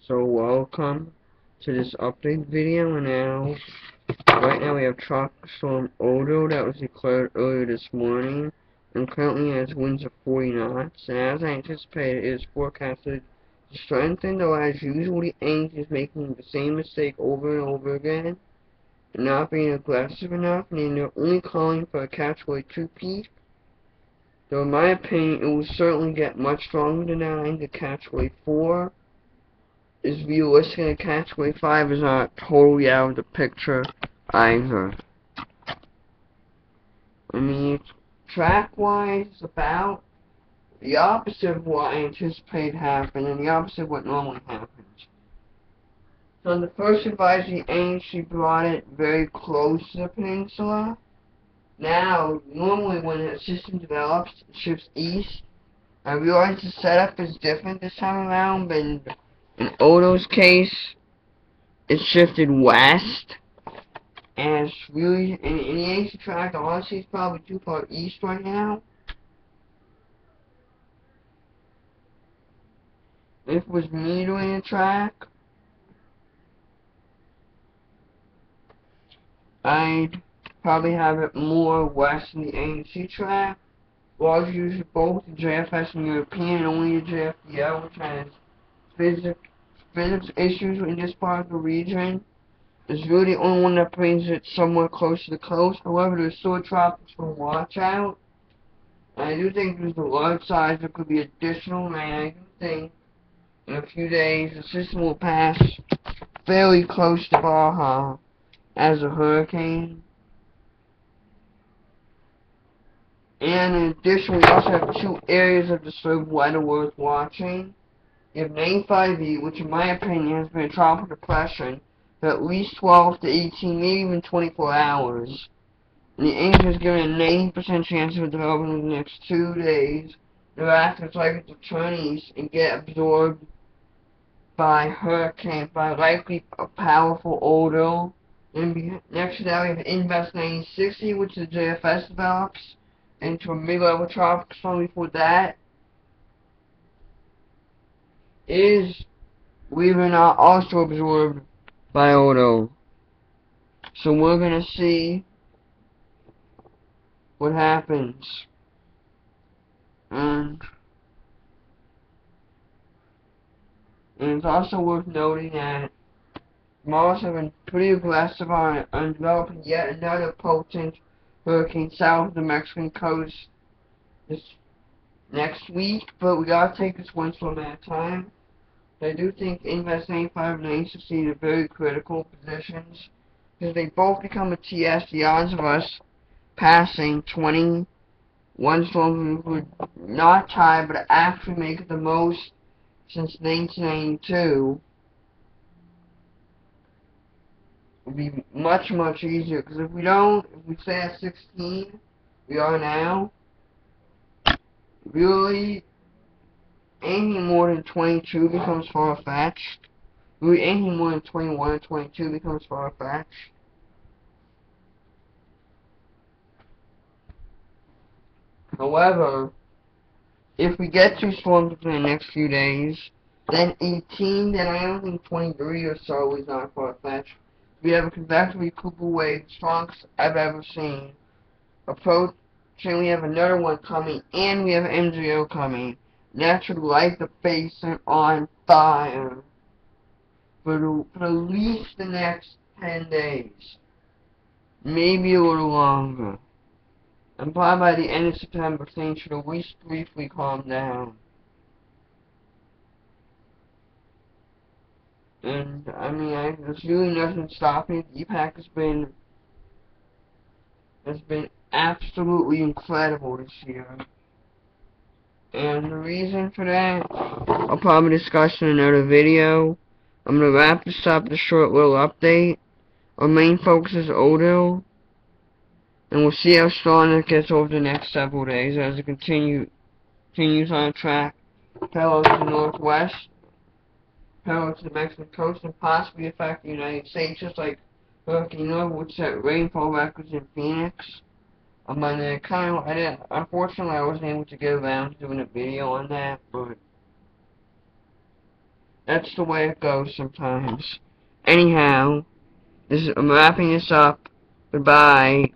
So welcome to this update video. Right now we have Tropical Storm Odo that was declared earlier this morning and currently has winds of 40 knots. And as I anticipated, it is forecasted to strengthen, though as usual the Ainge is making the same mistake over and over again and not being aggressive enough, and they're only calling for a Catchway 2 peak. Though in my opinion it will certainly get much stronger than that. The Catchway 4 is realistic, and Catchway 5 is not totally out of the picture either. I mean, track-wise, it's about the opposite of what I anticipate happened, and the opposite of what normally happens. So in the first advisory, Ainge brought it very close to the peninsula. Now, normally when a system develops, it shifts east. I realize the setup is different this time around, but in Odo's case, it shifted west. And it's really, in the Ainge track, honestly, it's probably too far east right now. If it was me doing the track, I'd probably have it more west in the ANC track. Well, I'd use both the JFS and European, and only the JFDL, which has physics issues in this part of the region. It's really the only one that brings it somewhere close to the coast. However, there's still tropics for watch out. And I do think there's a large size there could be additional rain. I do think in a few days the system will pass fairly close to Baja as a hurricane. And in addition, we also have two areas of disturbed weather worth watching. You have 95E, which in my opinion has been a tropical depression for at least 12 to 18, maybe even 24 hours. And the Ainge is given a 90% chance of developing in the next 2 days. Thereafter, it's likely to turn east and get absorbed by likely a powerful Odo. And next to that, we have Invest 9060, which the JFS develops into a mid-level tropical storm. Before that is, believe it or not, also absorbed by Odo. So we're gonna see what happens. And it's also worth noting that Mars have been pretty aggressive on developing yet another potent hurricane south of the Mexican coast this next week, but we gotta take this one storm at a time. I do think Invest 95 and 960 are very critical positions, because they both become a TS. The odds of us passing 21 storms would not tie, but actually make it the most since 1992. Would be much, much easier, because if we stay at 16, we are now, really, anything more than 22 becomes far-fetched. Really, anything more than 21 or 22 becomes far-fetched. However, if we get two storms within the next few days, then 18, then I don't think 23 or so is not far-fetched. We have a convectively Cooper wave, the strongest I've ever seen. Approaching, we have another one coming, and we have MJO coming. That should light the basin on fire for at least the next 10 days. Maybe a little longer. And probably by the end of September, things should at least briefly calm down. And, I mean, there's really nothing stopping it. DPAC has been absolutely incredible this year. And the reason for that, I'll probably discuss in another video. I'm going to wrap this up with a short little update. Our main focus is Odo, and we'll see how strong it gets over the next several days as it continues on track parallel to the northwest, parallel to the Mexican coast, and possibly affect the United States, just like Hurricane Norma, which set rainfall records in Phoenix. Unfortunately, I wasn't able to get around to doing a video on that, but That's the way it goes sometimes. Anyhow, I'm wrapping this up. Goodbye.